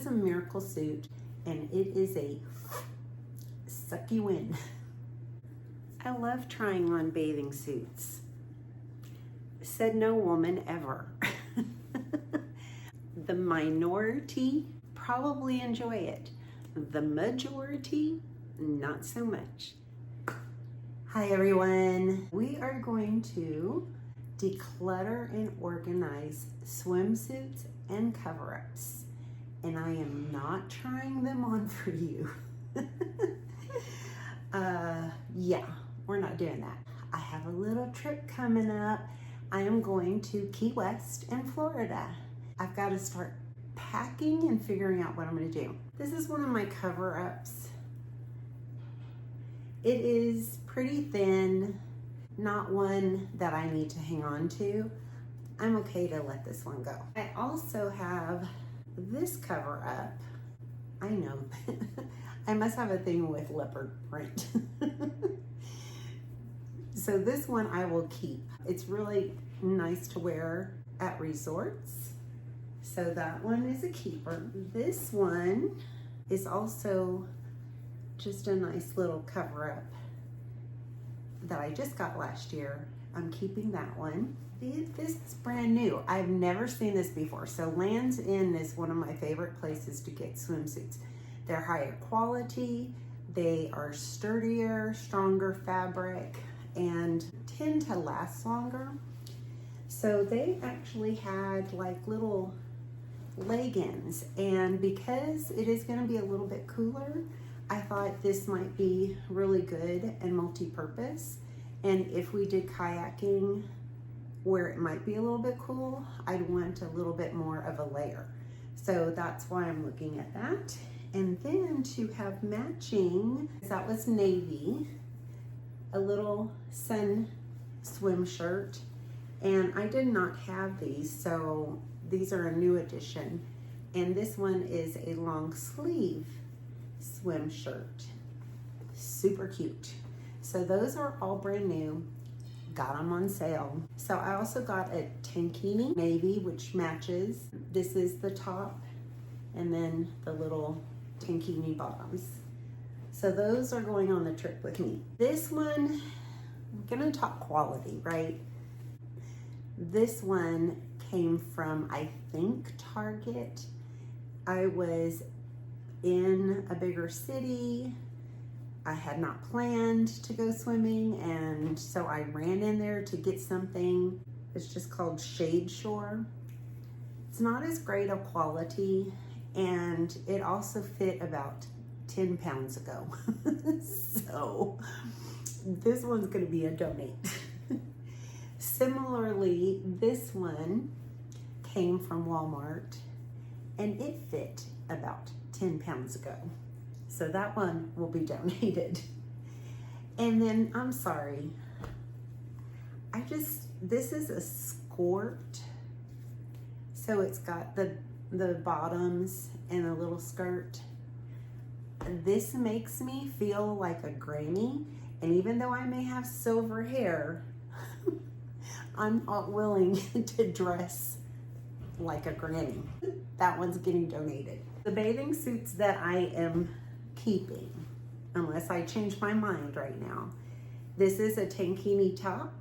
is a miracle suit, and it is a suck you in. I love trying on bathing suits. Said no woman ever. The minority probably enjoy it. The majority, not so much. Hi everyone. We are going to declutter and organize swimsuits and cover-ups. And I am not trying them on for you. Yeah, we're not doing that. I have a little trip coming up. I am going to Key West in Florida. I've got to start packing and figuring out what I'm going to do. This is one of my cover-ups. It is pretty thin, not one that I need to hang on to. I'm okay to let this one go. I also have this cover-up. I know, I must have a thing with leopard print. So this one I will keep. It's really nice to wear at resorts. So that one is a keeper. This one is also just a nice little cover-up that I just got last year. I'm keeping that one. This is brand new. I've never seen this before. So Lands' End is one of my favorite places to get swimsuits. They're higher quality, they are sturdier, stronger fabric, and tend to last longer. So they actually had like little leggings, and because it is going to be a little bit cooler, I thought this might be really good and multi-purpose. And if we did kayaking where it might be a little bit cool, I'd want a little bit more of a layer. So that's why I'm looking at that. And then to have matching, that was navy, a little sun swim shirt. And I did not have these, so these are a new addition. And this one is a long sleeve swim shirt. Super cute. So those are all brand new. Got them on sale. So I also got a tankini navy, which matches. This is the top, and then the little tankini bottoms. So those are going on the trip with me. This one, I'm gonna talk quality, right? This one came from, I think, Target. I was in a bigger city. I had not planned to go swimming, and so I ran in there to get something. It's just called Shade Shore. It's not as great a quality, and it also fit about 10 pounds ago. So this one's gonna be a donate. Similarly, this one came from Walmart, and it fit about 10 pounds ago. So that one will be donated. And then, I'm sorry, this is a skirt. So it's got the bottoms and a little skirt. This makes me feel like a granny. And even though I may have silver hair, I'm not willing to dress like a granny. That one's getting donated. The bathing suits that I am keeping, unless I change my mind right now. This is a tankini top,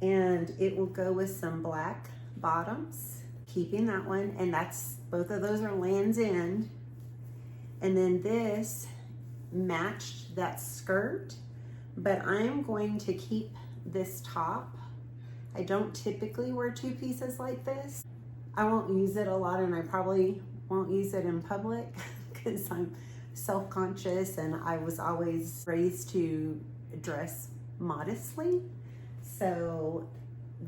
and it will go with some black bottoms. Keeping that one, and both of those are Lands' End. And then this matched that skirt, but I'm going to keep this top. I don't typically wear two pieces like this. I won't use it a lot, and I probably won't use it in public because I'm self-conscious, and I was always raised to dress modestly. So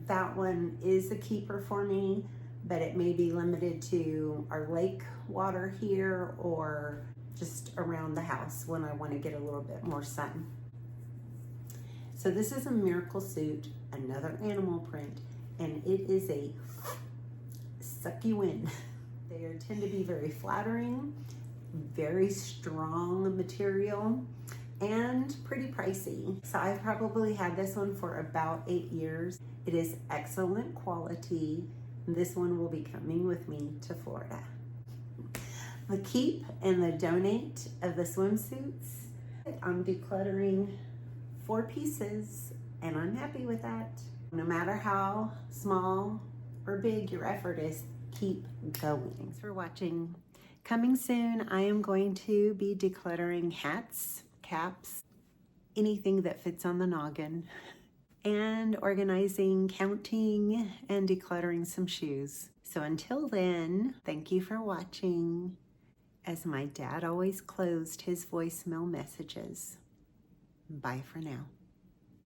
that one is a keeper for me, but it may be limited to our lake water here or just around the house when I want to get a little bit more sun. So this is a miracle suit, another animal print, and it is a suck you in. They tend to be very flattering, very strong material, and pretty pricey. So I've probably had this one for about 8 years. It is excellent quality. This one will be coming with me to Florida. the keep and the donate of the swimsuits. I'm decluttering 4 pieces and I'm happy with that. No matter how small or big your effort is, keep going. Thanks for watching. Coming soon, I am going to be decluttering hats, caps, anything that fits on the noggin, and organizing, counting, and decluttering some shoes. So until then, thank you for watching. As my dad always closed his voicemail messages. Bye for now.